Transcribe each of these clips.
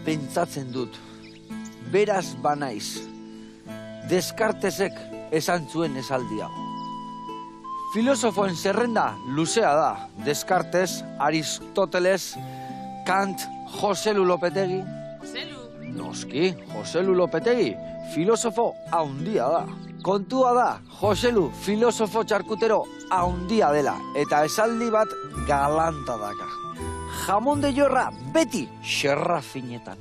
pentsatzen dut. Beraz banaiz. Descartesek esan zuen esaldi hau. Filosofoen zerrenda luzea da. Descartes, Aristoteles, Kant, Joselu Lopetegi. Joselu? Noski, Joselu Lopetegi, filosofo haundia da. Kontua da, Joselu filosofo txarkutero haundia dela, eta esaldi bat galanta daka. Jamon de jorra beti xerra finetan.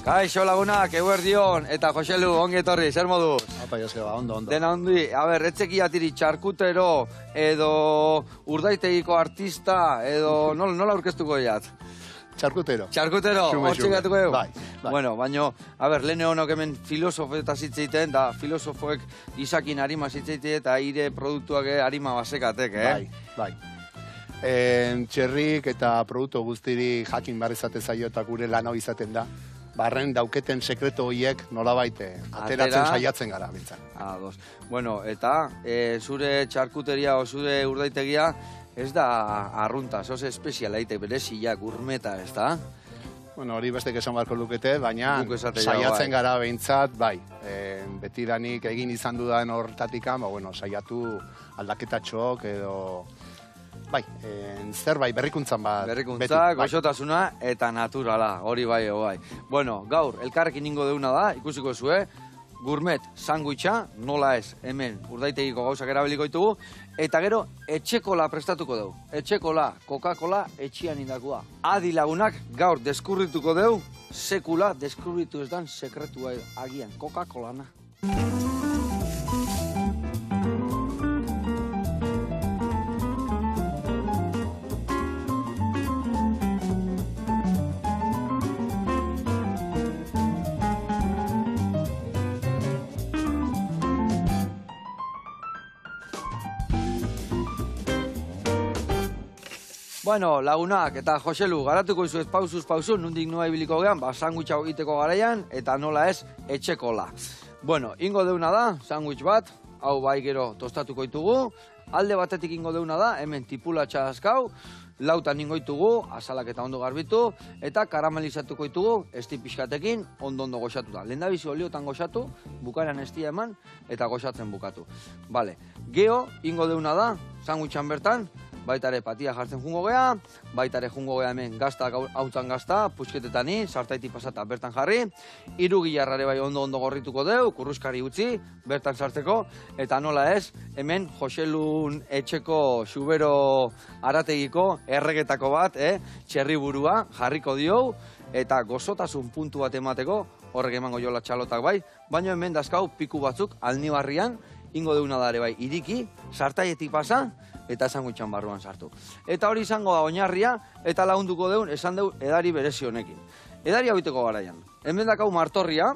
Kaixo lagunak, eguerdion, eta Joselu, ongi etorri, zer moduz? Apa, Joseba, ondo. Dena ondi, etzeki atiri txarkutero, edo urdaitegiko artista, edo nola aurkeztuko jat? Txarkutero. Txarkutero, hortxe gatuko egu? Bai. Bueno, baina, lehene honok hemen filosofo eta zitzeiten, da filosofoek izakin harima zitzeiten, eta ire produktuak harima basekatek, Bai. Txerrik eta produktu guztiri jakin barrizate zaio eta gure lan hau izaten da. Barren dauketen sekreto horiek nolabait ateratzen saiatzen gara, bintzan. Ados. Bueno, eta zure txarkuteria o zure urdaitegia ez da arrunta, zoze espeziala eite berezia, gurmeta, ez da? Bueno, hori bestek esan beharko lukete, baina Saiatzen saiatzen gara behintzat, bai. Betidanik egin izan dudan hortatikan, saiatu aldaketatxok edo... Bai, zerbait, berrikuntzan bat. Berrikuntza, goxotasuna eta naturala, hori bai. Bueno, gaur, elkarrekin ingo deuna da, ikusiko zue, gourmet sandwicha, nola ez, hemen urdaitegiko gauzak erabiliko ditugu, eta gero, etxekola prestatuko dugu. Etxekola, Coca-Cola, etxian indakua. Adi lagunak, gaur, deskurrituko dugu, sekula, deskurritu ez dan, sekretua agian, Coca-Colana. Bueno, lagunak eta Joselu, garatuko izuet pausuz, nundik noa ibiliko gehan, sandwich hau egiteko garaian, eta nola ez, etxekola. Bueno, ingo deuna da, sandwich bat, hau bai gero tostatuko ditugu, alde batetik ingo deuna da, hemen tipula txaskau, lautan ingo ditugu, azalak eta ondo garbitu, eta karamelizatuko ditugu, esti pixkatekin, ondo goxatuta. Lehendabizi oliotan goxatu, bukaeran estia eman, eta goxatzen bukatu. Vale, geho, ingo deuna da, sandwichan bertan, baitare patia jartzen jungo gea, baitare jungo gea hemen gazta, hautzan gazta, puxketetani, sartaiti pasata bertan jarri, irugilarrare bai ondo gorrituko deu, kurruskari utzi, bertan sartzeko, eta nola ez, hemen Joselun etxeko xubero arategiko erregetako bat, txerri burua jarriko dio, eta gozotasun puntu bat emateko, horrek emango jola txalotak bai, baina hemen dazkau piku batzuk alnibarrian, ingo deuna dare bai, iriki, sartaietik pasa, eta sandwichan barruan sartu. Eta hori izango da oinarria, eta lagunduko deun, esan deu, edari berezi honekin. Edari hau iteko garaian. Hemen dakau martorria,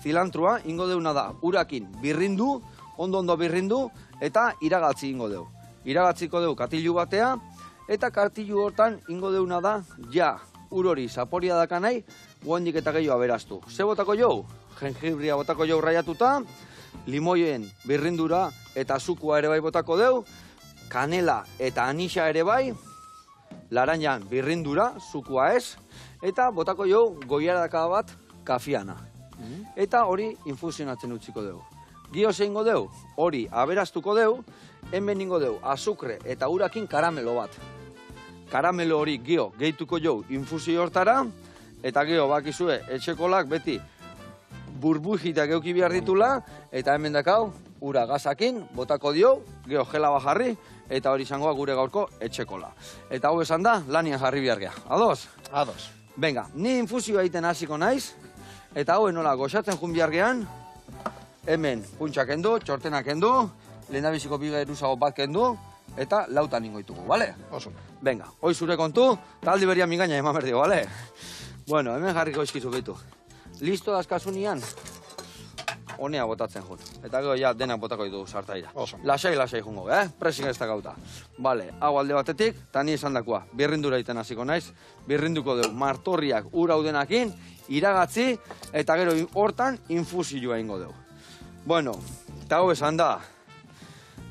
zilantrua, ingo deuna da, urakin birrindu, ondo birrindu, eta iragatzi ingo deu. Iragatziko deu katilu batea, eta katilu hortan ingo deuna da, ja, urori, zaporia daka nahi, guendik eta gehiago aberaztu. Ze botako jau? Jengibria botako jau raiatuta, limoien birrindura eta azukua ere bai botako deu, kanela eta anixa ere bai, laranjan birrindura, zukua ez, eta botako jo goiaradaka bat kafiana. Eta hori infusionatzen utziko dugu. Gio zeingo dugu, hori aberaztuko dugu, hemen ingo dugu azukre eta urakin karamelo bat. Karamelo hori gio gehituko jo infusio hortara, eta gio bakizue etxekolak beti burbujitak euki behar ditula, eta hemen dakau, ura gazakin, botako dio, gio gela bajarri, eta hori izangoa gure gaurko etxekola. Eta hau esan da, lanian jarri behar geha. Ados? Ados. Venga, ni infusioa egiten hasiko naiz, eta hau nola goxatzen jun behar gehan, hemen puntxak kendu, txortenak kendu, lehendabiziko bigeruzago bat kendu, eta lautan ingo ditugu, bale? Oso. Venga, hoi zure kontu, taldi berian mingaina eman berdio, bale? Bueno, hemen jarriko izkizu behitu. Listo dazkazunian, honea botatzen jut. Eta gero ja denak botako ditugu sartaira. Oso. Lasai jungo, Pressing ez da gauta. Bale, hau alde batetik, eta ni esan dakoa, birrindura iten hasiko naiz, birrinduko dugu martorriak ura udenakin, iragatzi, eta gero hortan infusioa ingo dugu. Bueno, eta hau esan da,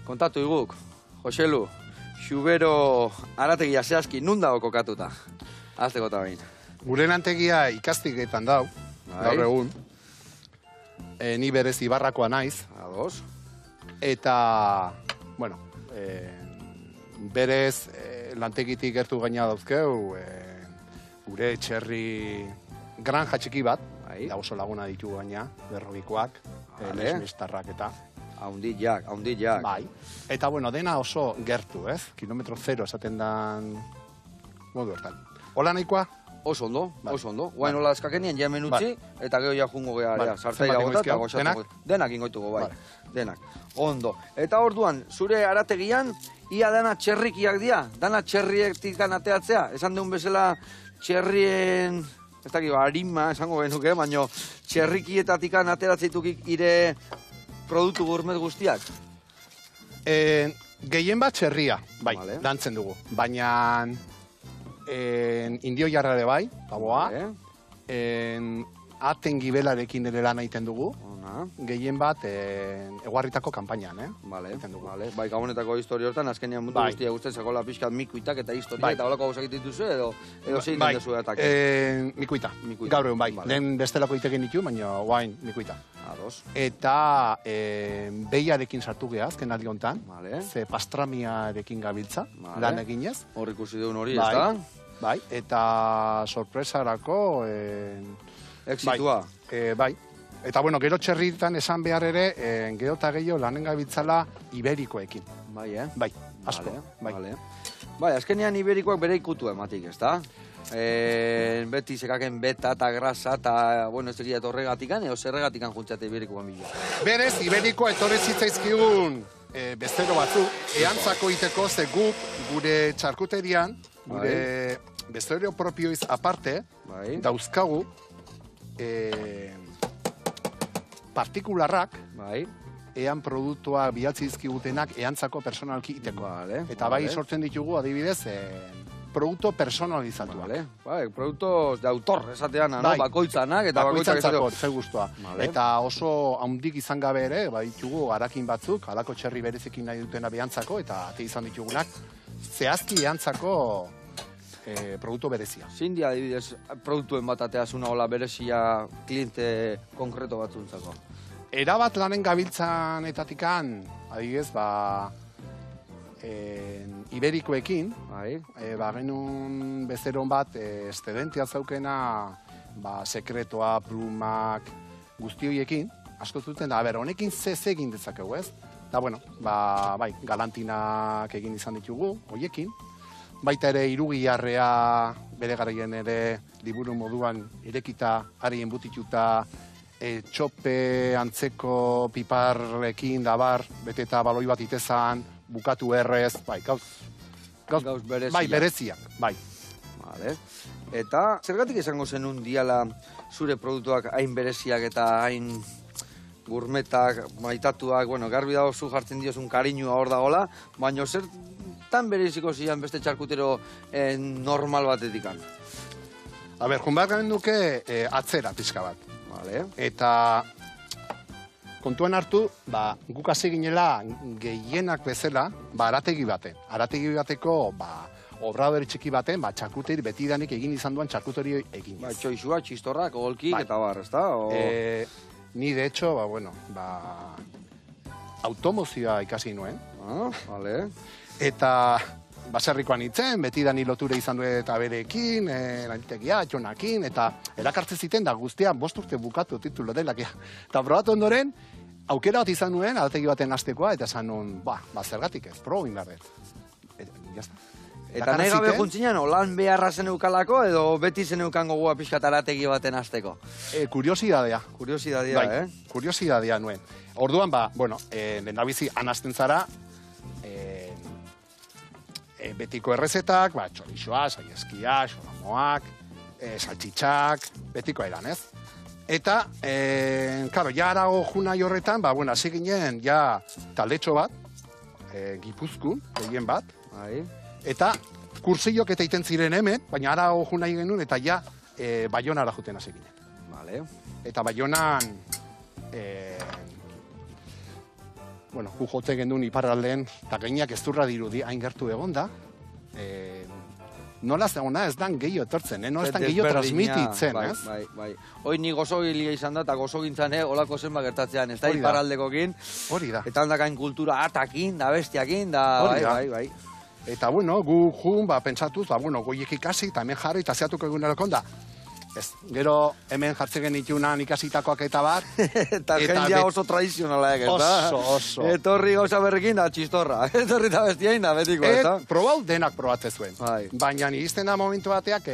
kontatu iguk, Joselu, Xubero arategia zehazki nun dago kokatuta? Azteko eta behin. Gure lantegia ikastiketan dau, gaur egun. Ni berez Ibarrakoa naiz. Ados. Eta, bueno, berez lantegitik gertu gaina dauzkeu, gure txerri granja txiki bat, da oso laguna ditu gaina, berrobikoak, nesmistarrak eta. Haundit jak. Bai. Eta, bueno, dena oso gertu, ez? Kilometro 0 esaten dan modu hortan. Hola nahikoa? Oso ondo. Guain hola eskakenien jamen utzi, eta gero ja jungo geha, sartaira gota, eta goxatuko. Denak ingoituko, bai. Denak. Ondo. Eta orduan, zure arategian, ia dana txerrikiak dira, dana txerrietik ateatzea. Esan deun bezala txerrien, ez dakit, harima, esango genuke, baina txerrikietatik ateratzeitukik ire produktu gourmet guztiak? Gehien bat txerria, bai, dantzen dugu. Baina indio jarrare bai, baboa. Aten gibelarekin ere lan egiten dugu. Gehien bat eguarritako kanpainan, Bale. Bai, gabonetako historia hortan, azkenean mundu guztia guztien zagoela pixkat mikuitak eta historia, eta holako gauzak dituzu, edo zein den dezu etak? Mikuita. Gaur egun, bai. Lehen bestelako itekin ditu, baina guain mikuita. Ados. Eta behiarekin sartu geha, azken aldi honetan. Ze pastramiarekin gabiltza, lan eginez. Hor ikusi duen hori, ez da? Bai, eta sorpresarako... Exitua. Bai. Eta, bueno, gero txerritan esan behar ere, gero eta gehiago lanen gabiltzala iberikoekin. Bai, Bai, asko. Bai, azkenean iberikoak bere ikutu ematik, ez da? Beti sekaken beta eta grasa eta, bueno, ez egia horregatikan, edo zerregatikan juntzate iberikoan bila. Berez, iberikoa etorri zitzaizkigun bestero batzu, eantzako iteko ze guk gure txarkuterian, gure bestero propioiz aparte, dauzkagu, partikularrak, ean produktua bihatzi izkigutenak eantzako personalki iteko. Eta bai sortzen ditugu, adibidez, produktu personalizatua. Bai, produktu de autor, esatean, bakoitzanak, eta bakoitzantzako, ze guztua. Eta oso handik izan gabe ere, bai ditugu garakin batzuk, halako txerri berezekin nahi dutena behantzako, eta ate izan ditugunak, zehazki eantzako produktu berezia. Zein dia, adibidez, produktuen bat ateazuna hola berezia kliente konkreto batzuntzako? Erabat lanen gabiltzanetatikan, adibidez, iberikoekin, genuen bezeron bat, estedentia zaukena, sekretoa, plumak, guzti horiekin, asko zuten, da, honekin ze egin dezakegu, ez? Da, bueno, bai, galantinak egin izan ditugu, horiekin, baita ere irugiarrea bere garaien ere liburu moduan irekita, harien butituta, txope antzeko piparrekin dabar, bete eta baloi bat itezan, bukatu errez, bai, gauz bereziak. Bai, bereziak, bai. Eta zergatik esango zenun diala zure produktuak hain bereziak eta hain gourmetak, maitatuak, bueno, garbi dago zu jartzen diozun kariñua hor dagoela, baina zertan bereziko zian beste txarkutero normal batetikan? A ber, jun behar garen duke atzera pixka bat. Eta kontuan hartu, guk hasi ginela gehienak bezala, arategi baten. Arategi bateko, obradori txiki baten, txarkuteri betidanik egin izan duan txarkuteri egin. Txoizua, txistorrak, olkik eta bar, ez da? Ni, de hecho, automozioa ikasi nuen. Eta baserrikoan nintzen, betidani loture izan du eta berekin, lanitegia, txonakin, eta erakartzen ziten da guztia 5 urte bukatu titulo delak. Eta probatu ondoren, aukera bat izan nuen, arategi baten hastekoa, eta esan nuen, zergatik ez, probin behar dut. Eta nahi gabe juntzinean, lan beharra zen eukalako, edo beti zen eukan gogoa pixkat arategi baten hasteko? Kuriosidadea. Kuriosidadea, Kuriosidadea nuen. Orduan, lehendabizi anazten zara, betiko errezetak, txorixoa, saieskia, xolamoak, saltxitxak, betiko eran, ez? Eta, karo, ja arago juna horretan, ba, bueno, hasi ginen, ja, taldetxo bat, Gipuzkun, gehien bat, eta kursiok eta iten ziren hemen, baina arago juna genuen, eta ja, Baionara juten hasi ginen. Vale. Eta Baionan, bueno, gu jotzen genuen iparraldean, eta gainak ez durra dirudi, hain gertu egon da, nola zegoena ez dan gehiago etortzen, no ez dan gehiago transmititzen, ez? Bai. Hoi ni gozogilia izan da, eta gozogintzan, olako zenba gertatzean, ez da iparraldekokin. Hori da. Eta handakain kultura atakin, da bestiakin, da, bai. Eta, bueno, gu jun, pentsatuz, goiek ikasi, eta hemen jarri, eta zeatuko egun erokon da. Ez, gero hemen jartzen genitunan ikasitakoak eta bat. Eta jendia oso tradizionala ez da? Oso. Etorri gauza berrekin da txistorra. Etorri eta bestiain da betiko, ez da? Probau denak probatze zuen. Baina iristen da momentu bateak,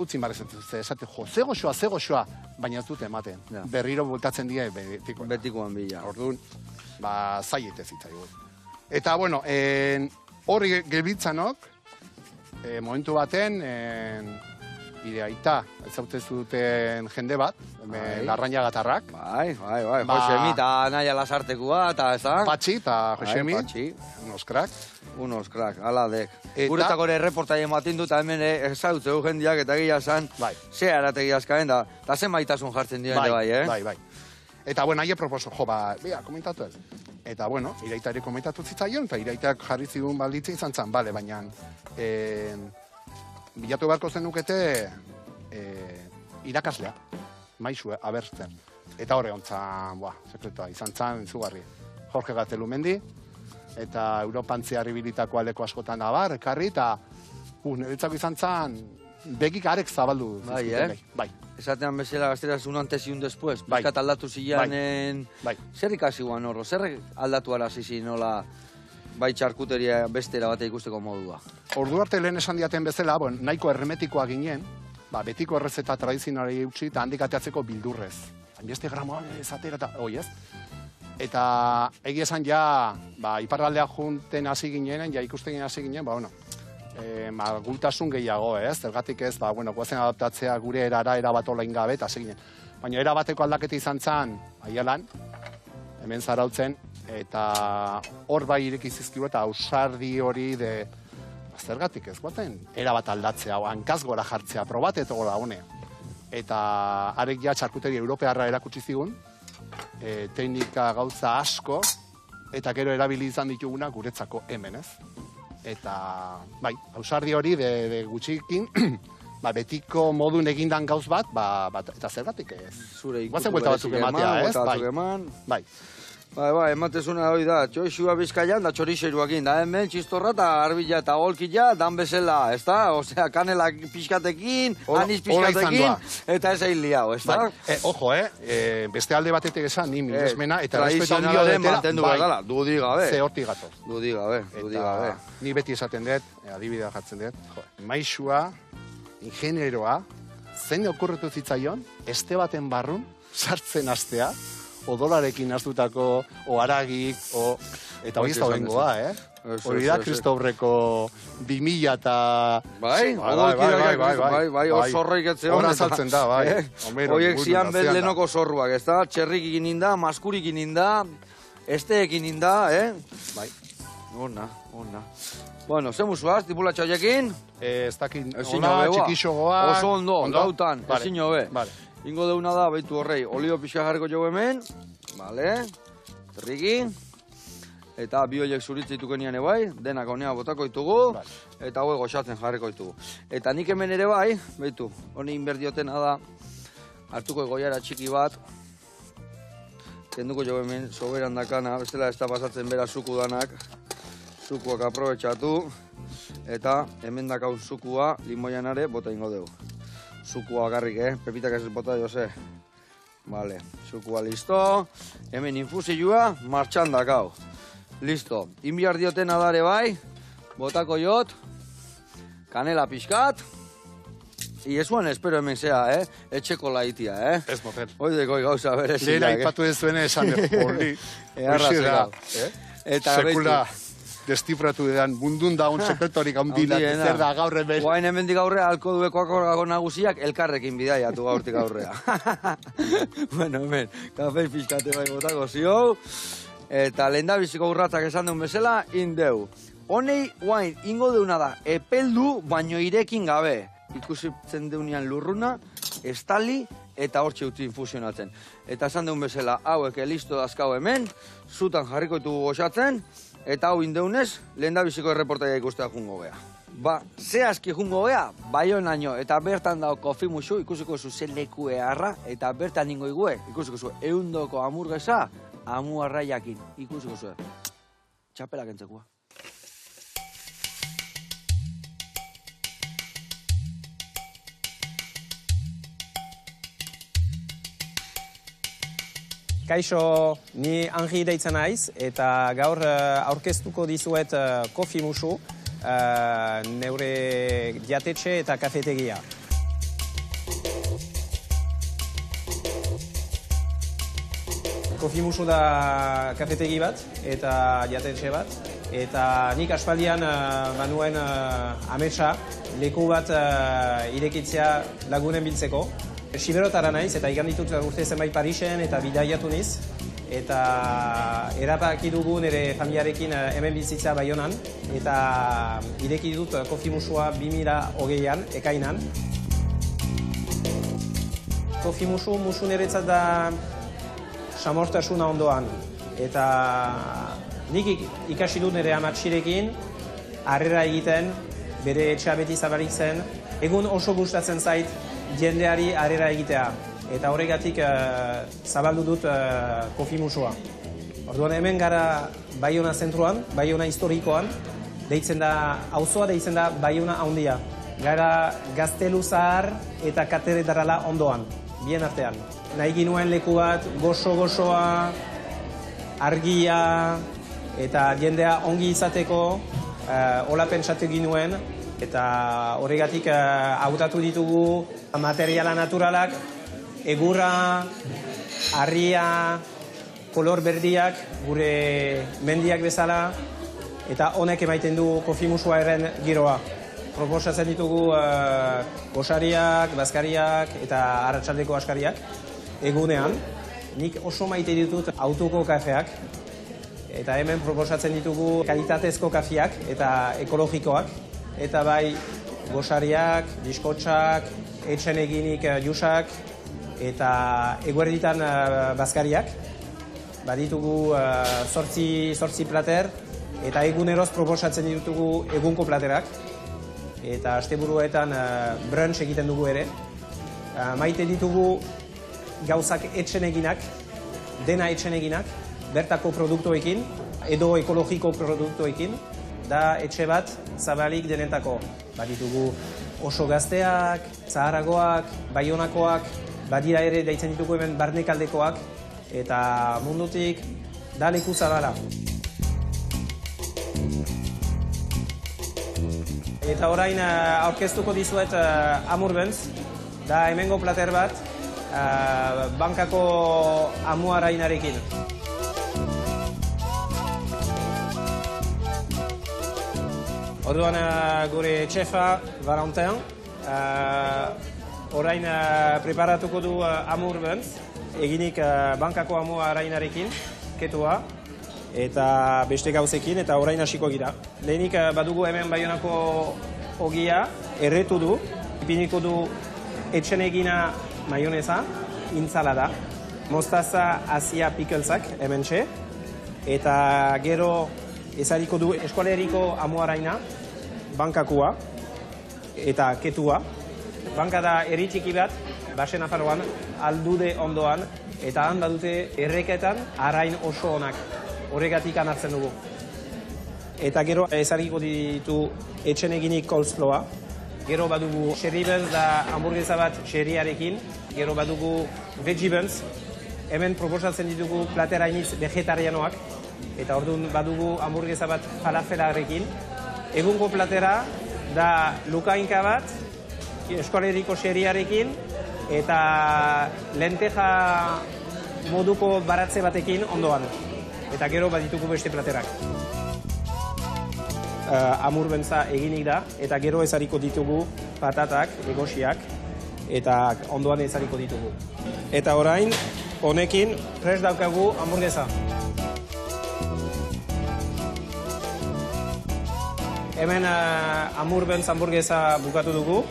utzin barrezen esate, ze goxoa, baina ez dute ematen. Berriro bultatzen dira betikoan. Betikoan bila. Orduan, zaiete zitzaigu. Eta, bueno, horri gelbitzanok, momentu baten, bide aita, ez zautez duten jende bat, Larraña Gatarrak. Bai, Josemi eta Naia Lasartekua, eta ez da? Patxi eta Josemi, unos crack, ala dek. Guretako ere reportai ematen dut, hemen ezautze jendiak eta gila zan, ze arategi azkaen da, eta zen maitasun jartzen dira bai. Bai. Eta, bueno, aie proposo, bea, komentatu ez. Eta, bueno, iraitari komentatu zitzaion, eta iraitak jarri zigun balditze izan zan, bale, baina bilatu beharko zenukete irakaslea, maizu abertzen. Eta horre ontzan, sekretoa, izan zan, zugarri. Jorge Gaztelumendi, eta Europantziarri bilitako aleko askotan abar, ekarri, eta niretzako izan zan, begik arek zabaldu. Bai. Esatean bezala gazteraz un antes y un después, bizkat aldatu zilanen, zer ikasi guan horro, zer aldatu arazizi nola bai txarkuteria bestera bate ikusteko modua? Ordu arte lehen esan diaten bezala, nahiko erremetikoa ginen, betiko errezeta tradizionari utzi eta handik ateatzeko bildurrez. Beste gramoa ezatera eta hoi ez. Eta egia esan ja, iparraldea junten hasi ginen, ja ikusten hasi ginen, gultasun gehiago, ez? Zergatik ez, guazen adaptatzea gure erara erabat olain gabe, eta hasi ginen. Baina erabateko aldaketa izan zan, aialan, hemen zarautzen, eta hor bai irekizizkiru eta ausardi hori de... Zergatik ez, guaten erabat aldatzea, hankaz gora jartzea, probateto gora hone. Eta arek ja txarkuteria europearra erakutsi zigun, teknika gauza asko, eta gero erabili izan dituguna guretzako hemen, ez? Eta, bai, ausardi hori de gutxikin, betiko modun egindan gauz bat, eta zergatik ez. Zure ikutu batzuk ematea, ez? Bai. Bai, ematezuna hori da, txoixua bizkaian da txorixeruakin, da hemen txistorra eta arbila eta golkila dan bezala, ez da? Osea, kanela pixkatekin, aniz pixkatekin, eta ez egin liau, ez da? Ojo, beste alde batetik esan, ni miresmena, eta respeto handio detela, dudi gabe. Ze horti gatoz. Dudi gabe. Ni beti esaten dut, adibidea jartzen dut, maixua, ingenieroa, zein okurretu zitzaion, este baten barrun, sartzen astea, odolarekin aztutako, haragik, eta hori ez da bengoa, hori da Kristobreko 2000 eta... Bai, osorroik etze hona saltzen da, bai. Horiek zian beldenoko zorruak, ez da? Txerrik egin inda, maskurik egin inda, esteek egin inda, Bai. Ona. Bueno, ze musuaz, tipulatxo horiekin? Ez dakin, hola, txikixogoa. Oso ondo, gautan, ezin hobe. Ingo deuna da, baitu horrei, olio pixka jarriko jo hemen, terriki, eta bi horiek zuritze dituken bai, denak honea botako ditugu, eta hoi goxatzen jarriko ditugu. Eta nik hemen ere bai, baitu, honi inberdiotena da, hartuko egoiara txiki bat, kenduko jo hemen soberan dakana, bestela ez da pasatzen bera zuku danak, zukuak aprobetxatu, eta hemen dakaun zukua limoianare bota ingo dugu. Zukua garrik, pepitak ez bota jose. Vale, zukua listo. Hemen infusioa, martxan dakau. Listo. Inbiar diotena dare bai, botako jot, kanela pixkat. Iesuan espero hemen zea, etxeko laitia, Ez motel. Hoideko gauza berezia. Lehera ipatu ez zuen esan hori. Eta sekula. destifratu edan mundun daun sekretorik handinak, zer da gaur hemen. Guain hemendik aurrea, alko duekoako nagusiak elkarrekin bidaiatu gaurtik aurrea. Bueno, hemen, kafe pixkate bai botako zio, eta lehendabiziko urratzak esan duen bezala, indeu. Honei, guain, ingo deuna da, epeldu, baino irekin gabe. Ikusitzen deunean lurruna, estali, eta hortxe utzi infusionatzen. Eta esan deun bezala, hauek listo dazkau hemen, zutan jarriko ditugu goxatzen, eta hau indeunez, lehendabiziko erreportaia ikustea jungo gea. Ba, zehazki jungo gea, Baionaino, eta bertan dago kofimusu, ikusiko zu zen leku eharra, eta bertan ingo igue, ikusiko zu eundoko hamurguesa, amu arraiakin, ikusiko zu. Txapelak entzekua. Kaixo, ni Anri deitzen naiz, eta gaur aurkeztuko dizuet kofimusu, neure jatetxe eta kafetegia. Kofimusu da kafetegi bat eta jatetxe bat, eta nik aspaldian banuen ametsa leku bat irekitzea lagunen biltzeko. Siberotara naiz, eta igan ditut urte zenbait Parisen eta bidaiatu niz. Eta erabaki dugu nire familiarekin hemen bizitza Baionan. Eta ireki dut kofimusua 2020an, ekainan. Kofimusu niretzat da samortasuna ondoan. Eta nik ikasi dut nire amatxirekin, harrera egiten, bere etxea beti zabalik zen. Egun oso gustatzen zait, jendeari harrera egitea, eta horregatik zabaldu dut kofimusua. Orduan hemen gara Baiona zentruan, Baiona historikoan, auzoa deitzen da Baiona handia. Gara Gaztelu Zahar eta katedrala ondoan, bien artean. Nahi ginuen leku bat gozo-gozoa, argia, eta jendea ongi izateko, hola pentsatu ginuen, eta horregatik hautatu ditugu materiala naturalak, egurra, harria, kolor berdiak, gure mendiak bezala, eta honek emaiten du kofimusuaren giroa. Proposatzen ditugu gosariak, bazkariak eta arratsaldeko askariak egunean. Nik oso maite ditut autoko kafeak, eta hemen proposatzen ditugu kalitatezko kafeak eta ekologikoak. Eta bai gosariak, biskotxak, etxen eginik jusak eta eguerditan bazkariak. Baditugu 8 plater eta eguneroz proposatzen ditugu egunko platerak. Eta asteburuetan brunch egiten dugu ere. Maite ditugu gauzak etxen eginak, dena etxen eginak, bertako produktuekin edo ekologiko produktuekin. Da etxe bat zabalik denetako. Baditugu oso gazteak, zaharagoak, baionakoak, badira ere deitzen ditugu hemen barnekaldekoak, eta mundutik da leku zabala. Eta orain aurkeztuko dizuet Amurbenz, da hemengo plater bat, bankako amu arainarekin. Orduan gure txefa, Valentin, orain preparatuko du Amurbenz, eginik bankako amu arainarekin, ketua, eta beste gauzekin, eta orain hasiko gira. Lehenik badugu hemen Baionako ogia, erretu du, ipiniko du etxen egina maioneza, intzalada, mostaza Asia picklesak hemen txe, eta gero ezariko du eskoleriko amu araina, bankakua eta ketua. Banka da herri txiki bat, Baxe Nafarroan, aldude ondoan, eta han badute erreketan arain oso onak. Horregatik hartzen dugu. Eta gero ezariko ditu etxen eginik coleslawa. Gero badugu cherry buns da hamburguesa bat cherryarekin. Gero badugu veggie buns. Hemen proposatzen ditugu platera iniz vegetarianoak. Eta orduan badugu hamburguesa bat falafelarekin. Egungo platera da lukainka bat, eskoleriko cherryarekin, eta lenteja moduko baratze batekin ondoan. Eta gero baditugu beste platerak. amurbentza eginik da, eta gero ezariko ditugu patatak, egosiak, eta ondoan ezariko ditugu. Eta orain, honekin prest daukagu hamburguesa. Hemen amurbentz hamburguesa bukatu dugu,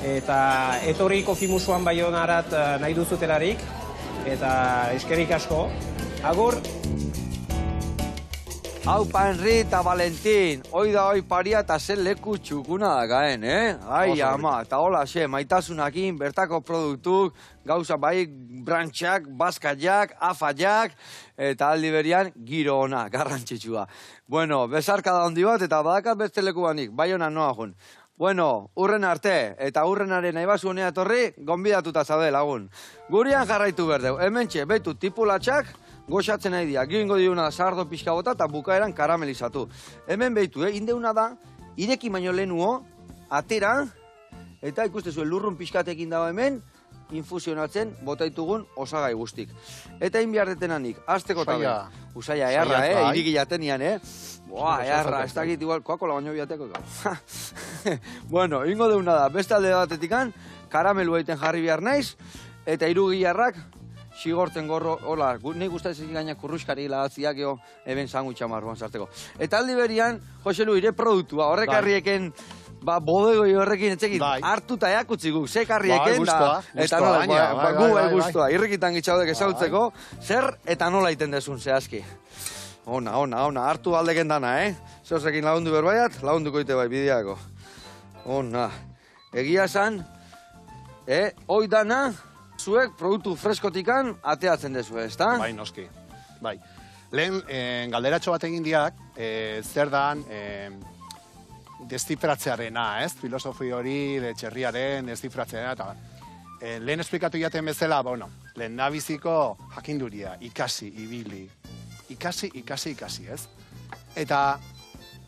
eta etorri kofi musuan Baionarat nahi duzutelarik, eta eskerik asko. Agur! Aupa Henri eta Valentin, hoi da hoi paria eta zen leku txukuna dakaen, Ai, ama, eta hola, maitasunakin, bertako produktuk, gauza bai, brantxak, baskaiak, afaiak, eta aldi berian, giro ona, garrantzitsua. Bueno, bezarka da handi bat, eta badakat beste leku banik, Baionan noa jun. Bueno, urren arte, eta urrenaren nahi basu honea etorri, gonbidatuta zaude lagun. Gurian jarraitu berdeu, hementxe, betu tipulatxak, goxatzen nahi dia, gioingo diuna sardo pixka bota eta bukaeran karamelizatu. Hemen behitu, indeuna da, ireki baino lehenuo, atera, eta ikuste zuen lurrun pixkatekin dago hemen, infusionatzen botaitugun osagai guztik. Eta inbiardetenanik, azteko tabe. Usaia, earra, iriki jatenian, Boa, earra, ez dakit igual, koakola baino biateko. Bueno, ingo deuna da, beste alde batetikan, karamelu egiten jarri behar naiz, eta irugiarrak, xigortzen gorro, hola, nahi gustatzen gaina kurruskari lagatziak jo, eben sandwich amarroan sarteko. Eta aldi berian, Joselu, ire produktua, horrek harrieken, bodegoi horrekin etxekin, hartuta eakutzi guk, sekarrieken, eta nola, gu guztua, irrikitan gitzaudek ezautzeko, zer eta nola iten desun zehazki. Ona, hartu aldeken dana, Zeusekin lagundu berbaiat, lagunduko ite bai bideako. Ona, egia esan, hoi dana, zuek produktu freskotikan ateatzen dezu, ezta? Bai, noski. Bai. Lehen, galderatxo bat egin diak, zer dan deszifratzearena, ez? Filosofi hori, de txerriaren deszifratzearena, eta lehen esplikatu jaten bezala, bueno, lehen nabiziko jakinduria, ikasi, ibili. Ikasi, ez? Eta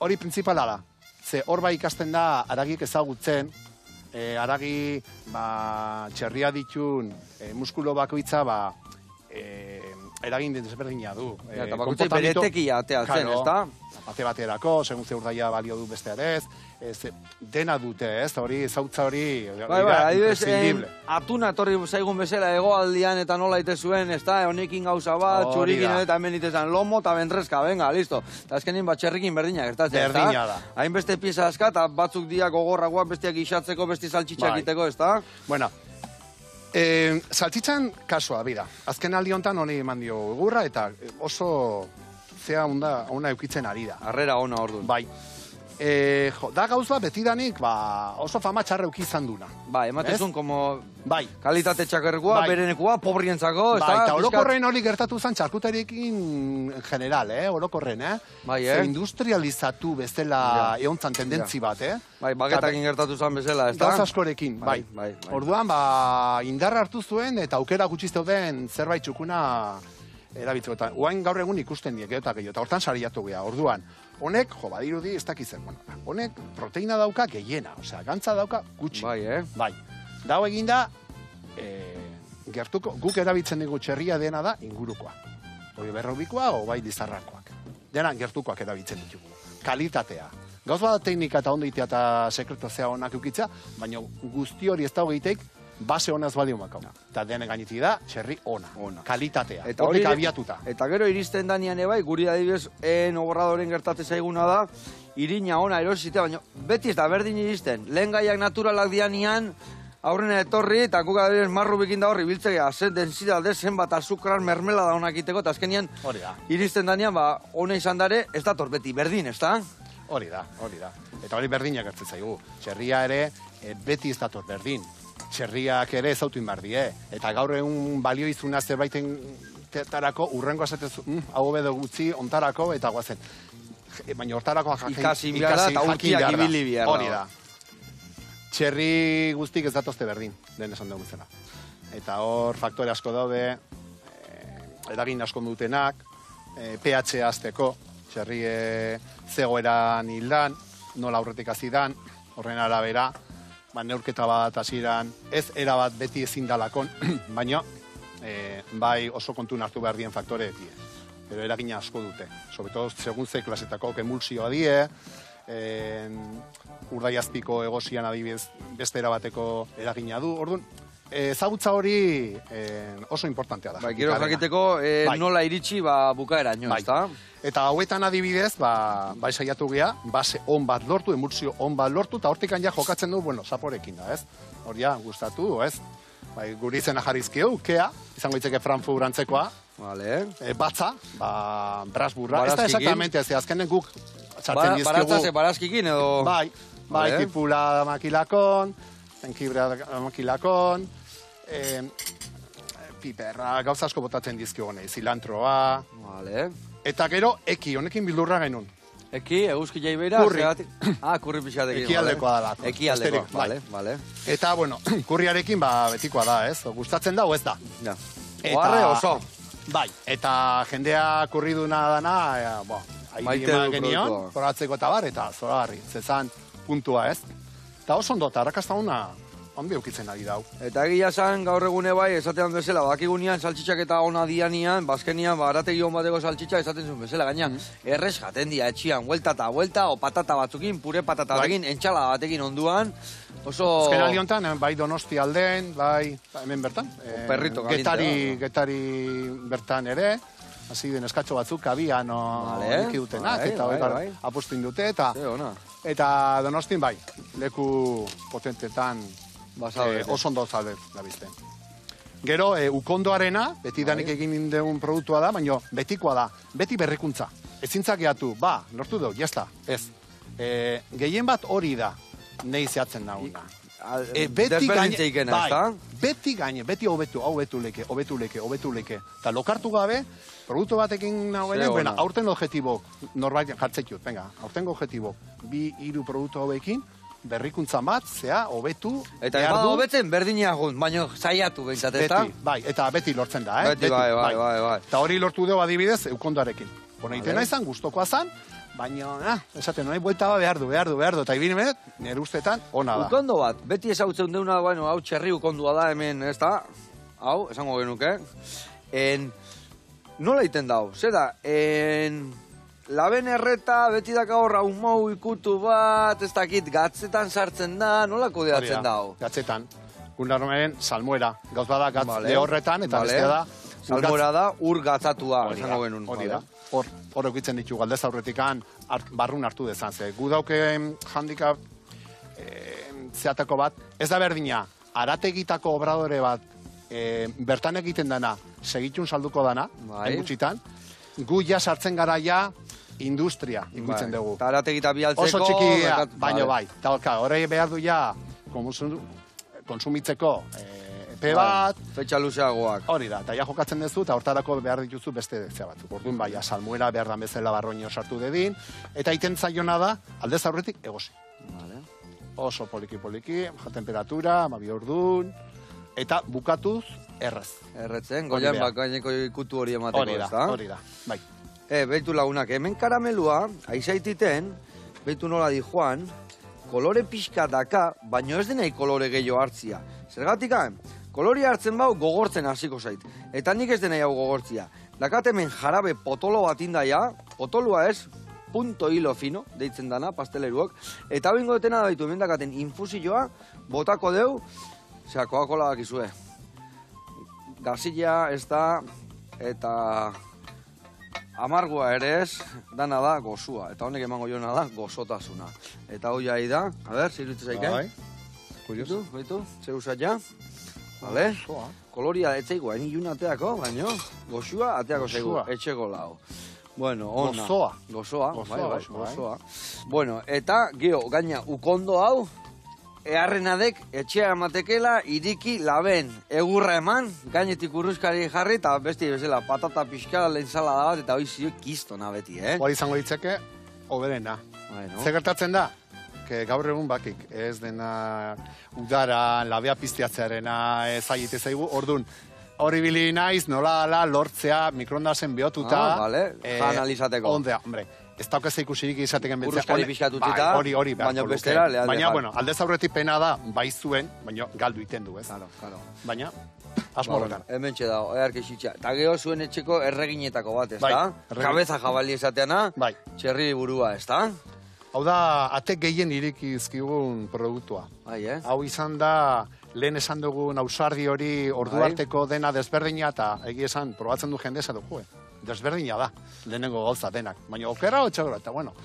hori printzipala da. Ze hor bai ikasten da, aragik ezagutzen, aragi txerria ditun muskulo bakoitza eragin desberdina du. Eta bakoitzai beretekia ateatzen, ez da? Bate baterako, segun ze urdaia balio du bestearez, dena dute, ez? Hori, zautza hori, imprescindible. Atuna etorri zaigun bezala egoaldian eta nola ite zuen, ez da? Honekin gauza bat, txurikin eta hemen itezan lomo eta bendrezka, venga, listo. Eta azkenin txerrikin berdinak, gertatzen, ez da? Berdina da. Hainbeste pieza aska eta batzuk diak gogorragoak, bestiak isatzeko, besti saltxitxak iteko, ez da? Bueno, saltxitxan kasua, bida. Azken aldi honetan honi eman dio egurra eta oso zea ona eukitzen ari da. Harrera ona orduan. Bai. Da gauz bat betidanik oso fama txarra eukizan duna. Bai, ematezun como kalitate txakerkua, berenekua, pobrientzako, ez da? Eta orokorren hori gertatu zen txarkutariekin general, orokorren, Ze industrializatu bezala eontzan tendentzi bat, Bai, bagetakin gertatu zen bezala, ez da? Gauz askorekin, bai. Orduan, indarra hartu zuen eta aukera gutxizte den zerbait txukuna erabitzeko. Eta oain gaur egun ikusten diek, eta hortan sariatu geha. Orduan, honek, badirudi, ez dakitzen, honek proteina dauka gehiena, osea, gantza dauka gutxi. Bai, Dau eginda, gertuko, guk erabiltzen dugu txerria dena da ingurukoa. Hoi berrobikoa, o bai lizarrakoak. Dena gertukoak erabiltzen ditugu. Kalitatea. Gauz bat teknika eta ondo itea eta sekretozea honak eukitza, baina guzti hori ez dago egiteik, base honaz balio makau. Eta denen gainetik da, txerri ona. Kalitatea. Hortik abiatuta. Eta gero iristen danian ebai, guri adibidez, oborradoren gertate zaiguna da, irina ona erositea, baina beti ez da berdin iristen. Lehen gaiak naturalak dianian, aurrena etorri, eta guk adibidez marru bikin da horri biltzea, densidade, zenbat azukrar mermela da honak iteko, eta azkenian iristen danian, hona izan dare, ez dator beti berdin, ez da? Hori da. Eta hori berdinak gertzen zaigu. Txerria ere, beti ez dator berdin. Txerriak ere ezautu inbardie. Eta gaur egun balio izuna zerbaiten tarako, urrengo azatezu, hau bedo gutzi, ontarako, eta guazen. Baina hortarako ikasi behar da, eta urkiak ibili behar da. Hori da. Txerri guztik ez datozte berdin, den esan dugu zela. Eta hor faktore asko daude, eragin asko dutenak, pH azteko, txerri zegoeran hildan, nola aurretik azidan, horren arabera, neurketa bat hasieran ez erabat beti ezin dalakon, baina bai oso kontun hartu behar dien faktore die. Pero eragina asko dute. Sobre todo, segun ze klasetako emulsioa die, urdaiazpiko egosian adibidez beste erabateko eragina du. Orduan, ezagutza hori oso importantea da. Bai, gero jakiteko nola iritsi bukaeraino, ezta? Eta hauetan adibidez, bai saiatu gea, base on bat lortu, emulsio on bat lortu, eta hortikan ja jokatzen du, zaporekin da, ez? Hor ja, gustatu, ez? Bai, guri izena jarrizkeu, kea, izango ditzeke Frankfurt antzekoa, batza, Brasburra, ez da exactamente, ez azkenen guk txartzen dizkigu. Baratzase barazkikin edo... Bai, tipula makilakon, zenkibra makilakon, piperra, gauza asko botatzen dizkigu honei, zilantroa, eta gero, eki, honekin bildurra genuen. Eki, eguzki jaibeira? Kurri. Kurri pixatekin. Eki aldekoa da. Eki aldekoa, bale. Eta, bueno, kurriarekin betikoa da, ez? Gustatzen da, o ez da. Oarre oso. Bai, eta jendea kurriduna dana, maite du genion, probatzeko eta bar, eta zoragarri, zezan puntua, ez? Eta oso ondo, eta arrakasta hona, ondo eukitzen ari dau. Eta egia zan, gaur egune bai, esatean bezala, bakigunean saltxitxak eta ona dianian, bazkenian, arategi hon bateko saltxitxak esaten zuen bezala, gaina, errez jaten dia etxian, vuelta eta vuelta, o patata batzukin, pure patata batekin, entxala batekin onduan, oso... Azken aliontan, bai Donosti alden, bai, hemen bertan. Perrito Getari bertan ere, hasi den eskatxo batzuk, abian, eki dutenak, eta apustin dute, eta Donostin bai, leku potentetan, oso ondo zalde da bizten. Gero, ukondoarena, beti danik egin deun produktua da, baina betikoa da, beti berrikuntza. Ezintzak gehiatu, lortu dugu, jazta, ez. Gehien bat hori da, nahi zehatzen nauna. Beti gaine, beti hobetu leke. Eta lokartu gabe, produktu batekin nagoen, aurten objektibok, norbait jartzekiut, aurten objektibok, 2-3 produktu hauekin, berrikuntza bat, hobetu... Eta ez bada hobetzen berdina egun, baina zaiatu behintzat, ez da? Bai, eta beti lortzen da, Beti, bai. Eta hori lortu dugu adibidez, eukondoarekin. Itena izan, guztokoa zan, baina, esaten, nahi buelta behar du, eta ibinemet, nire ustetan, ona da. Ukondo bat, beti ezautzen deuna, hau txerri ukondua da hemen, ez da? Hau, esango genuke. Nola iten dau? Zeda, laben erreta, beti daka horra umou ikutu bat, ez dakit, gatzetan sartzen da, nola kudeatzen dau? Gatzetan, gunarromen salmuera, gauz bada gatz lehorretan, eta bestea da... Salmuera da, ur gatzatua, esango genuen. Hori da, hor eukitzen ditu galdez aurretikan, barrun hartu dezan, ze gu dauke handikap zeatako bat, ez da berdina, arategitako obradore bat, bertan egiten dana, segitxun salduko dana, gutxitan, gu ja sartzen gara ja, industria ikutzen dugu. Eta arategita bialtzeko... Oso txikia, baino bai. Eta horrei behar du ja konsumitzeko epe bat... Fetxa luzeagoak. Hori da, eta ja jokatzen duzu, eta hortarako behar dituzu beste zea batzuk. Orduan bai, salmuera behar dan bezala barroño sartu dedin, eta iten zaiona da, aldez aurretik egosi. Oso poliki, temperatura, 2 ordun, eta bukatuz errez. Erretzen, goian bakaineko ikutu hori emateko, ez da? Hori da, bai. Beitu lagunak, hemen karamelua, aizaititen, beitu nola di joan, kolore pixka daka, baino ez denai kolore gehiago hartzia. Zergatik, kolori hartzen bau gogortzen hasiko zait. Eta nik ez denai hau gogortzia. Dakat hemen jarabe potolo bat indaia, potoloa ez, punto hilo fino, deitzen dana, pasteleruok, eta hau ingo detena da baitu, hemen dakaten infusioa, botako deu, Coca-Cola dakizue. Gazilla ez da, eta amargua ere ez, dana da gozua. Eta honek emango joana da gozotasuna. Eta hoi ahi da, a ber, zer dut zaike? Kurioso. Baitu, zer usat ja? Vale? Koloria etzaigu, hain ilun ateako, baino, gozua ateako zaigu, etxeko lau. Bueno, ona. Gozoa. Bueno, eta, geho, gaina, ukondo hau, eharrenadek etxea ematekela, iriki laben egurra eman, gainetik urruzkari jarri, eta besti bezala patata pixka, ensalada bat, eta hoi zio kistona beti, Hori izango ditzeke, oberena. Zer gertatzen da? Gaur egun bakik, ez dena udara, labea piztiatzearena, ez aite zaigu, orduan, hori bili naiz, nola lortzea mikroondasen behotuta. Jan alizateko. Ondea, hombre. Ez daukaz ikusirik izateken bentzea. Urruzkari pixkat utita, hori baina bestera lehal baina, bueno, aldez aurretik pena da, bai zuen, baina galdu iten du, ez? Claro. Baina, asmorretan. Hemen txe dago, earkexitxa. Eta geho zuen etxeko erreginetako bat, ez da? Kabeza jabali esateana, txerri burua, ez da? Hau da, atek gehien ireki izkigun produktua. Hau izan da, lehen esan dugun ausardi hori ordu arteko dena desberdina, eta egi esan, probatzen du jende esan dugu, desberdina da, lehenengo gauza denak. Baina okera hotxagora, eta bueno,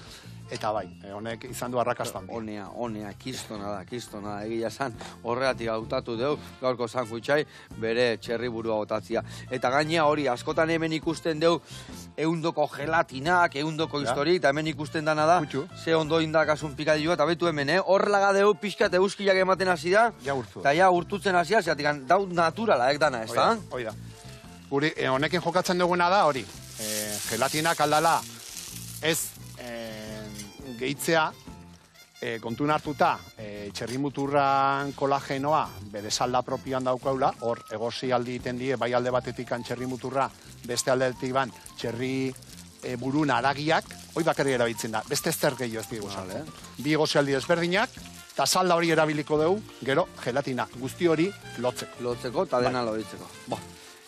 eta bai, honek izan du arrakastan. Honea, kistona da, egia esan, horregatik hautatu deu, gaurko sanguitxai, bere txerri burua botatzia. Eta gainea hori, askotan hemen ikusten deu, eundoko gelatinak, eundoko historik, eta hemen ikusten dana da, ze ondo indakasun pikadilua, eta betu hemen, horrelaga deu, pixka eta euskilak ematen hasi da, eta ja urtutzen hasi da, zeatik, dau naturala, dana, ez da? Hoi da. Guri, honekin jokatzen duguna da, hori, gelatinak aldala, ez gehitzea, kontun hartuta, txerrimuturran kolagenoa bere salda propioan daukaula, hor egosi aldi iten die, bai alde batetik txerrimuturra, beste aldetik ban txerri burun aragiak, hoi bakarri erabiltzen da, beste ezer gehiago ez digu salde. Bi egosi aldi desberdinak, eta salda hori erabiliko dugu, gero gelatina, guzti hori lotzeko. Lotzeko eta dena loitzeko.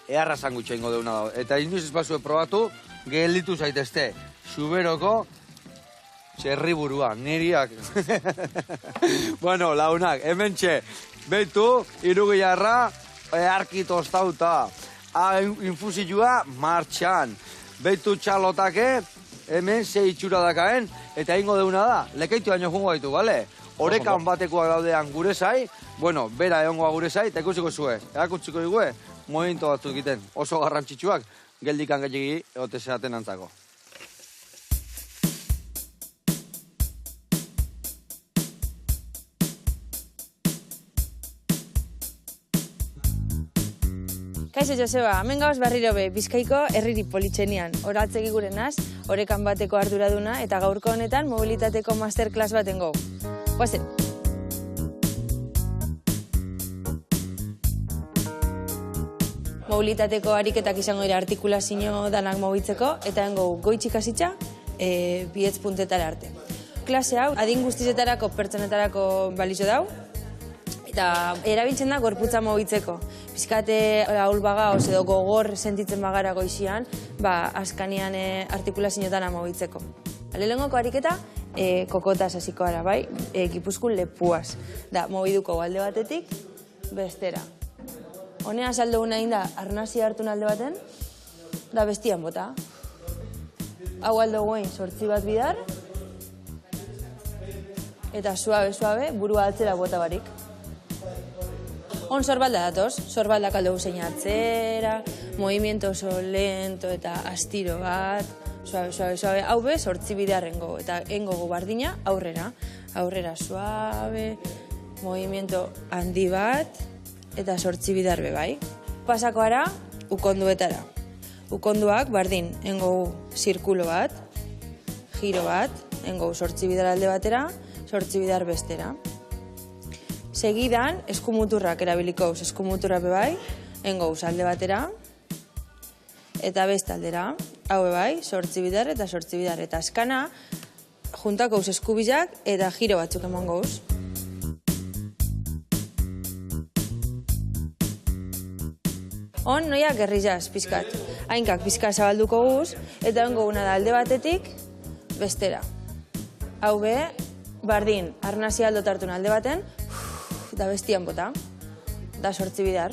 Eharra sangutxa ingo deuna dago. Eta inoiz espazue probatu, gelditu zaitezte, Xuberoko txerri burua, niriak. Bueno, launak, hemen txe, betu, irugiarra, arki tostauta. Infusillua, martxan. Betu txalotake, hemen ze itxura dakaen, eta ingo deuna da, lekeitu baino jungo ditu, bale? Horekan batekoak daudean gure zai, bueno, bera egongoa gure zai, eta ikusiko zue, erakutsiko digue, movimiento batzuk egiten, oso garrantzitsuak, geldikan gehiagi egote zeaten antzako. Kaixo Joseba, hemen gauz berriro be, Bizkaiko herriri politxenian. Horatzegi gure naz, horekan bateko arduraduna eta gaurko honetan mobilitateko masterclass baten gau. Guazen! Mobilitateko ariketak izango dira artikulazio danak mobitzeko eta hengo goitxik hasitza bietz puntetara arte. Klase hau, adin guztizetarako pertsonetarako balizo dau, eta erabiltzen da gorputza mobitzeko. Bizkate ahul bagaoz edo gogor sentitzen bagara goizian, askanian artikulazioetara mobitzeko. Lehenengoko ariketa, kokotaz hasiko gara, bai? Gipuzkoan lepuaz. Da, mobiduko alde batetik, bestera. Honea saldo nahi da, arnazia hartu alde baten, da bestian bota. Hau aldo guen, 8 bat bidar, eta suabe, burua atzera bota barik. On sorbalda datoz, sorbaldak aldo guzein atzera, movimiento oso lento eta astiro bat, suabe, hau be, 8 bidarren gogo, eta engogo bardina aurrera suabe, movimiento handi bat, eta 8 bidarbe bai. Pasako ara, ukonduetara. Ukonduak bardin, engogu zirkulo bat, giro bat, engogu 8 bidar alde batera, 8 bidar bestera. Segidan, eskumuturrak erabiliko eskumuturra bebai, engouz alde batera, eta beste aldera, hau bebai, 8 bidar eta 8 bidar. Eta askana, juntakouz eskubizak eta giro batzuk eman gouz. On, noiak gerrizaz, pizkat. Hainkak pizka zabalduko guz, eta engoguna da alde batetik, bestera. Hau be, bardin, arnazia aldo tartun alde baten, da bestian bota, da 8 bidar.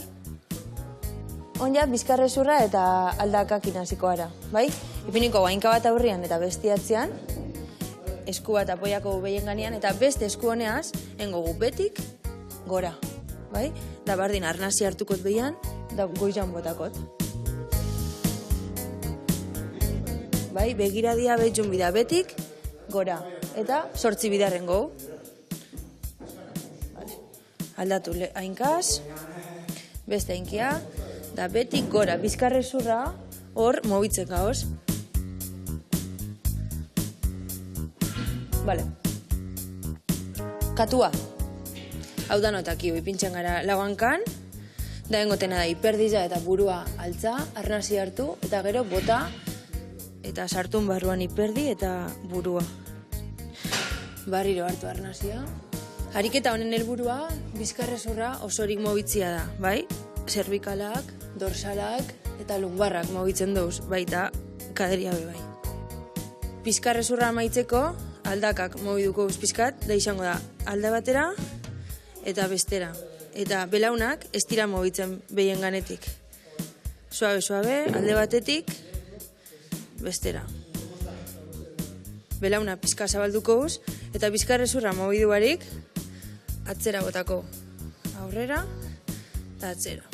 Onjat, bizkarrezurra eta aldakakin hasiko gara, bai? Ipiniko hainka bat aurrian eta bestiatzean, esku bat apoiako behien ganean, eta beste esku honeaz, engogu betik, gora, bai? Da bardin, arnazia hartukot behian, da goizan botakot. Bai, begiradia behitxun bida betik, gora, eta 8 bidarren gau. Aldatu hainkaz, beste hainkia, da betik gora, bizkarrezurra, hor mobitzen gauz. Bale. Katua. Hau da notakio, ipintzen gara lauankan, da engotena da hiperdiza eta burua altza, arnazia hartu, eta gero bota, eta sartun barruan hiperdi eta burua. Barriro hartu arnazia. Ariketa honen helburua bizkarrezurra osorik mobitzia da, bai? Zerbikalak, dorsalak eta lumbarrak mobitzen duz, baita kaderia be bai. Bizkarrezurra amaitzeko, aldakak mobiduko pizkat, da izango da alde batera eta bestera. Eta belaunak ez dira mobitzen behien ganetik. Suabe, alde batetik, bestera. Belauna pizka zabalduko guz, eta bizkarrezurra mobidu barik, atzera botako. Aurrera, eta atzera.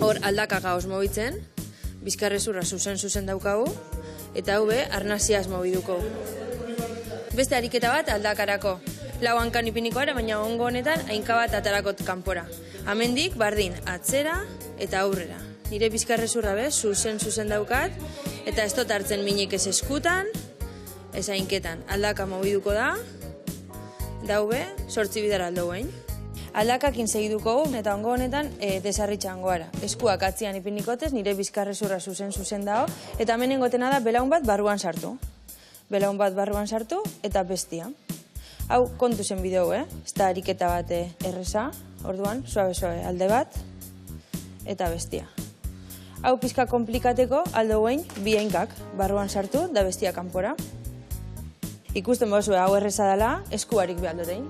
Hor aldaka gauz mobitzen, bizkarrezurra zuzen daukagu, eta hau be, arnaziaz mobiduko. Beste ariketa bat aldakarako. Lau hankan ipinikoara, baina ongo honetan hainka bat atarakot kanpora. Hemendik bardin, atzera eta aurrera. Nire bizkarrezurra be, zuzen daukat, eta ez dut hartzen minik ez eskutan, ez hainketan. Aldaka mobiduko da, dau be, 8 bidara aldo guain. Aldakakin segiduko gu, eta ongo honetan desarritxan goara. Eskuak atzian ipinikotez, nire bizkarrezurra zuzen dago, eta hemen engotena da belaun bat barruan sartu. Belaun bat barruan sartu, eta bestia. Hau, kontu zen bideu, ez da ariketa bat erreza, orduan, suabe, alde bat, eta bestia. Hau pizka komplikateko, aldo guain, bi hainkak barruan sartu, da bestia kanpora. Ikusten bozue, hau erreza dela, eskuarik behaldotein.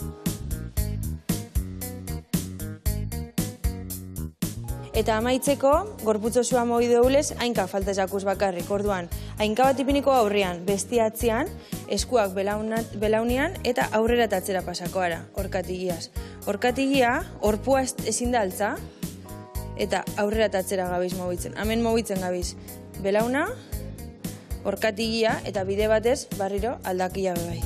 Eta amaitzeko, gorputzosua mobidu eulez, hainka falta jakuz bakarrik. Orduan, hainka bat ipiniko aurrean, bestia atzian, eskuak belaunean eta aurrera eta atzera pasakoara, orkatigiaz. Orkatigia, orpua ezin da altza, eta aurrera eta atzera gabiz mobitzen. Hemen mobitzen gabiz belauna, orkatigia eta bide batez barriro aldakia bebai.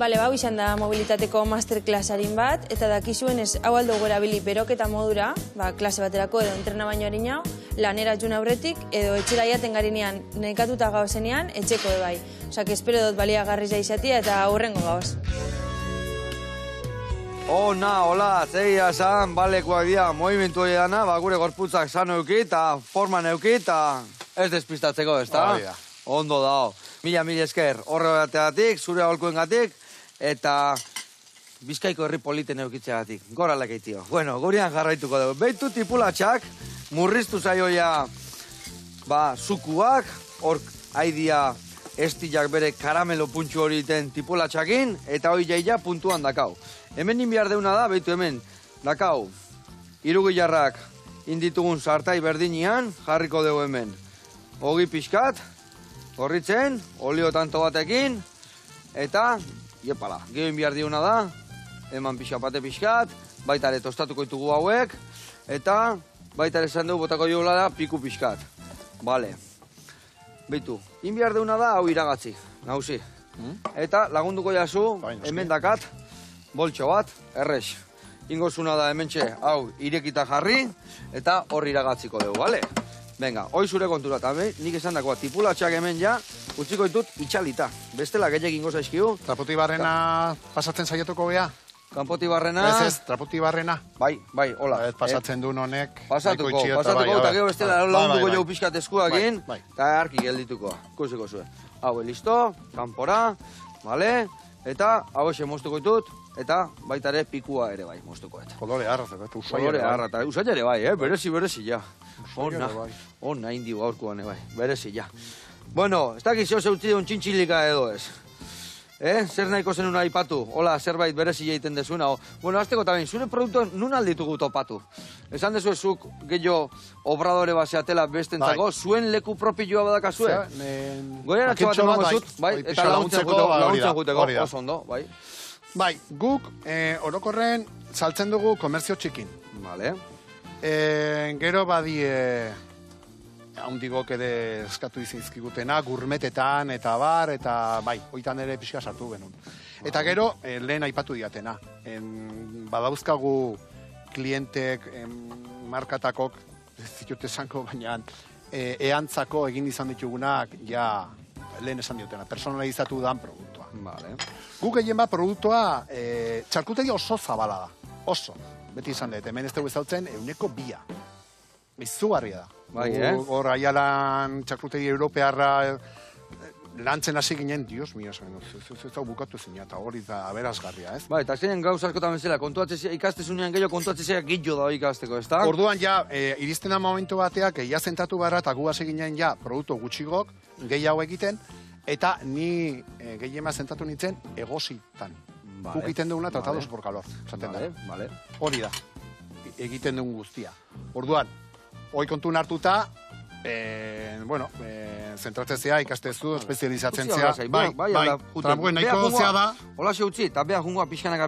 Bale, bau izan da mobilitateko masterclassarin bat, eta dakizuen ez hau aldo erabili beroketa modura, klase baterako edo entrena baino harina, lanera jun aurretik, edo etxera jaten garinean nekatuta gauzenean, etxeko ebai. Osak, espero dut baliagarria izatea eta aurrengo gauz. Hola, zeia esan, balekoak dira, movimentu hori dana, gure gorputzak sano euki eta forman euki eta ez despistatzeko, ez da? Ondo dao. Mila esker, horre bateatik, zure aholkuengatik, eta Bizkaiko herri politen eukitzeagatik. Gora lekeitio. Bueno, gurean jarraituko dugu. Beitu tipulatxak, murriztu zaioia, zukuak, hor haidia estillak bere karamelo puntxu hori iten tipulatxakin, eta hori jaia puntuan dakau. Hemen behar deuna da, beitu hemen, dakau, irugilarrak inditugun sartai berdinian, jarriko dugu hemen. Ogi pixkat, horritzen, olio tanto batekin, eta, iepala, gehien behar diuna da, eman pixapate pixkat, baita ere tostatuko ditugu hauek, eta baita ere esan dugu botako jola da piku pixkat. Bale. Beitu, in behar deuna da hau iragatzi, nagusi. Eta lagunduko jazu, hemen dakat, boltxo bat, errex. Ingozuna da hementxe, hau irekita jarri, eta hor iragatziko dugu, bale? Venga, hoi zure kontura, eta nik esan dakoa, tipulatxak hemen ja, utziko ditut itxalita. Bestela gehiak ingo zaizkiu. Trapoti barrena pasatzen saiatuko gea? Kanpoti barrena... Ez, trapoti barrena. Bai, hola. Pasatzen duen honek... Pasatuko, eta gero bestela lagunduko jau pixkat eskuakin, eta arki geldituko, ikusiko zuen. Hau, listo, kanpora, bale, eta hau ese moztuko ditut, eta baita ere pikua ere bai, moztuko eta. Kolore harra, eta usai ere bai, berezi, ja. Hona indi gaurkoan bai, berezi, ja. Bueno, ez dakiz zeu zeutzi duen txintxilika edo ez. Zer nahiko zenun aipatu? Hola, zerbait berezi egiten dezuna. Bueno, azteko tabein, zure produktu nun alditugu topatu? Esan dezu ezuk gehiago obradore baseatela bestentzako, zuen leku propioa badakazue? Goiaratxo bat emango zut, bai, eta laguntzen juteko, oso ondo, bai. Bai, guk orokorren saltzen dugu komerzio txikin. Vale. Gero badie haundigok ere eskatu izizkigutena, gurmetetan eta bar, eta bai, oitan ere pixka sartu genuen. Eta gero, lehen aipatu diatena. Badauzkagu klientek, markatakok, ez ditut esanko, baina eantzako egin izan ditugunak, ja, lehen esan diotena, personalizatu dan produktua. Vale. Guk egin bat produktua, txarkutegia oso zabala da, oso. Beti izan dut, hemen ez dugu ezautzen, 100%. Izugarria da. Bai, Hor aialan txakrutegi europearra lantzen hasi ginen, dios mio, ez da bukatu zina, eta hori da aberasgarria, ez? Bai, eta azkenean gauz askotan bezala, ikastezunean gehiago kontuatzezeak gillo da ikasteko, ez da? Orduan ja, iristen da momentu bateak, ja zentatu barra, eta gu hasi ginen ja, produktu gutxigok, gehiago egiten, eta ni gehiema zentatu nintzen egositan. Guk egiten duguna tratados por calor, esaten da. Hori da, egiten dugun guztia. Orduan, hoi kontun hartuta, zentratzea ikastezu, espezializatzen zea. Bai, nahiko zea da. Hola xe utzi, eta beha jungoa pixkanaka,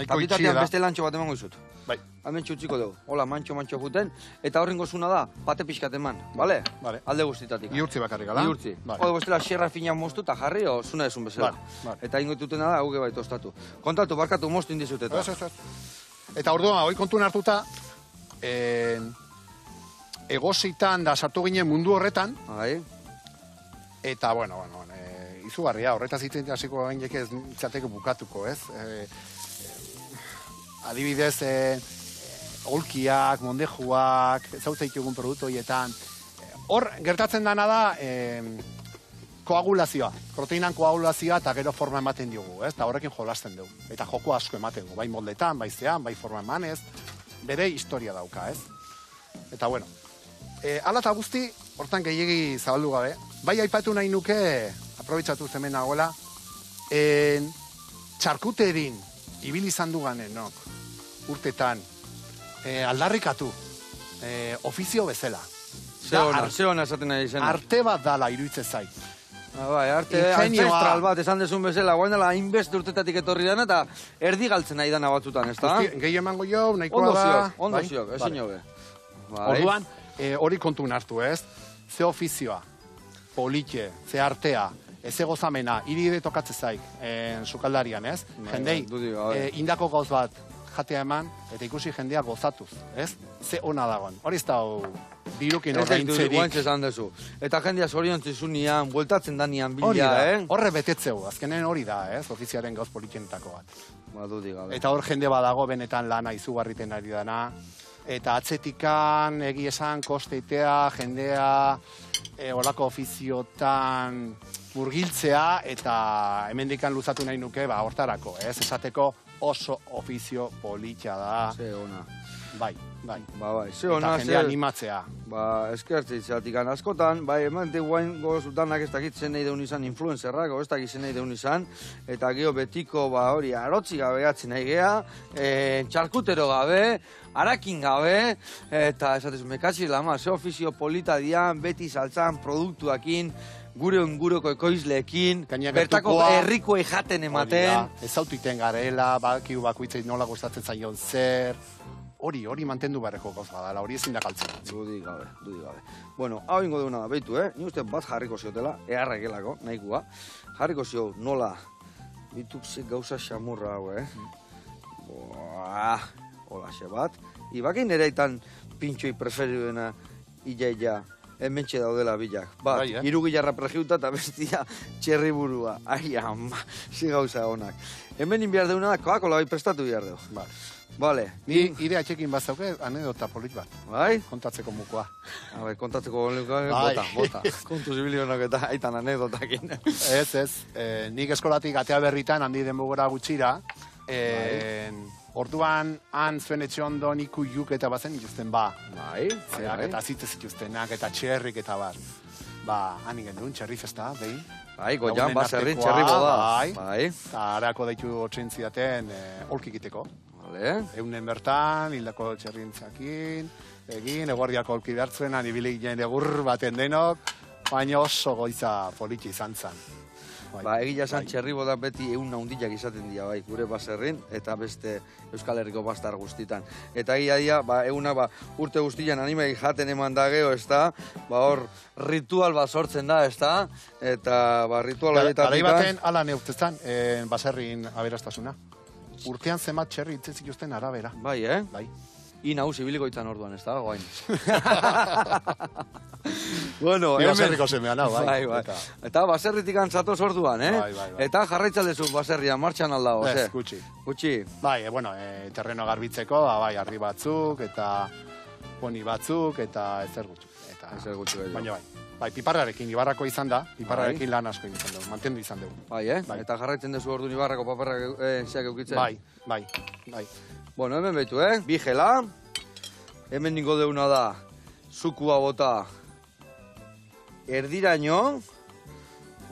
eta bitatean beste lantxo bat emango izut. Bai. Hemen txutziko dugu. Hola, mantxo juten, eta horrengo zuna da, pate pixkat eman, bale? Alde guztitatik. Iurtzi bakarrik, ala? Iurtzi. Hode bestela xerra fina moztu eta jarri, o zuna esun bezala. Eta ingo ditutena da, hauge baita ostatu. Kontatu, barkatu moztu indizut eta. Eta orduan, hoi kontun hartuta, egositan da sartu ginen mundu horretan, eta, izugarria, horretaz hitzen hasiko gainek ez txateko bukatuko, ez? Adibidez, olkiak, mondejuak, zautzen ditugun produktu horietan. Hor, gertatzen dana da, koagulazioa, proteinan koagulazioa eta gero forma ematen diogu, ez? Eta horrekin jolasten dugu. Eta joko asko ematen dugu, bai moldetan, bai zean, bai forma emanez, bere historia dauka, ez? Eta, ala eta guzti, hortan gehiegi zabaldu gabe, bai aipatu nahi nuke, aprobetsatu zemen nagoela, txarkuterin ibili izan duganenok, urtetan, aldarrikatu, ofizio bezala. Ze hona esaten nahi izena. Arte bat dala iruditzen zait. Bai, arte ancestral bat esan dezun bezala, guain dela hainbeste urtetatik etorri dana eta erdi galtzen nahi dana batzutan, ez da? Gehi emango jo, nahikoa da. Ondo ziok, ezin jobe. Orduan, hori kontun hartu, ez? Ze ofizioa, politxe, ze artea, ez egozamena, iride tokatze zaik, sukaldarian, ez? Jendei, indako gauz bat jatea eman, eta ikusi jendea gozatuz, ez? Ze ona dagoen. Hori ez da dirukin ordaintzerik. Ez esan dezu. Eta jendea zoriontzizunean, bueltatzen danian bila, Horre betetzeu, azkenen hori da, ez? Ofiziaren gauz politxenetako bat. Badudik, gabe. Eta hor jende badago benetan lana izugarriten ari dana. Eta atzetikan, egi esan, kosteitea, jendea, olako ofiziotan murgiltzea, eta hemendikan luzatu nahi nuke, hortarako, ez? Esateko oso ofizio politxa da. Ze ona. Bai. Ze ona, eta jendea animatzea. Eskertzitzatik askotan, hemen guain gozutanak ez dakit zen nahi deun izan influencerrak, ez dakit zen nahi deun izan, eta geho betiko hori arotzi gabe gatzen nahi geha, txarkutero gabe, harakin gabe, eta esatez, mekatzi lama, ze ofizio polita dian, beti saltzan produktuakin, gure onguroko ekoizleekin, bertako herrikoei jaten ematen. Ez autiten garela, bakiu bakoitzei nola gustatzen zaion zer, hori mantendu beharreko gauz badala, hori ezin da galtzen. Dudik gabe. Bueno, hau ingo deuna da, behitu, ni uste bat jarriko ziotela, eharrekelako, nahikoa, jarriko zio nola, bituk ze gauza xamurra hau, hola xe bat, ibakein ereitan pintxoi preferiduena ia, hementxe daudela bilak. Bat, irugilarra pregiuta eta bestia txerri burua. Ai, ama, zi gauza honak. Hemen inbiar deuna da, Coca-Cola bai prestatu biar deu. Bale. Ni idea txekin bat zauke, anedota polit bat. Bai? Kontatzeko mukua. Kontatzeko bota. Kontu zibilionak eta aitan anedotakin. Ez. Nik eskolati gatea berritan, handi denbogora gutxira. Orduan, han zuen etxe ondo niku juk eta bazen ituzten Zeak eta zitze zituztenak eta txerrik eta bar. Han ingen duen, txerri festa, behin. Goian, baserrin, txerri boda. Eta harako daitu otxen zidaten olkikiteko. Eunen bertan, hildako txerrintzakin, eguardiako olki behartzuen, anibili ginen egur baten denok, baina oso goiza politxe izan zen. Egia esan txerri boda beti egun naundilak izaten dira, gure baserrin, eta beste Euskal Herriko bastar guztitan. Eta egia dia, eguna urte guztian animei jaten eman da geho, ez da, hor ritual bat sortzen da, ez da, eta ritual horietatik. Garai baten, ala neurtezan, baserrin aberastasuna. Urtean zenbat txerri hitzen zituzten arabera. Bai. Inauz ibiliko itzan orduan, ez da, goain. Bueno, baserriko semean, bai. Eta baserritik antzatoz orduan, Eta jarraitzaldezu baserrian, martxan aldago, Ez, gutxi. Bai, terreno garbitzeko, arri batzuk, eta poni batzuk, eta ezer gutxi. Eta ezer gutxi gehiago. Baina bai, piparrarekin, Ibarrako izan da, piparrarekin lan asko izan dugu, mantendu izan dugu. Bai, Eta jarraitzen duzu orduan Ibarrako paperrak zeak eukitzen? Bai. Bueno, hemen behitu, bi gela. Hemen ningo deuna da, zukua bota erdiraino.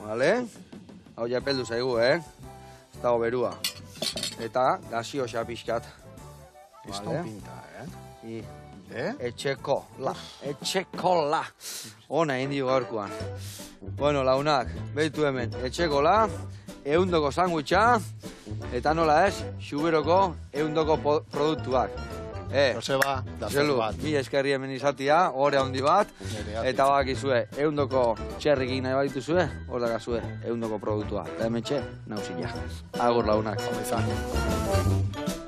Vale? Hau ja epeldu zaigu, ez dago berua. Eta gaziosa pixkat. Eston pinta, Etxekola. Ona indio gaurkoan. Bueno, launak, behitu hemen, etxekola, 100 sandwicha, eta nola ez, xuberoko 100 produktuak. Joseba, da Zelu, mi eskerri hemen izatia, hori handi bat, eta bakizue, 100 txerrikin nahi badituzue, hor dakazue, 100 produktua. Eta hemen txe, nauzila. Agur launak. Hau izan.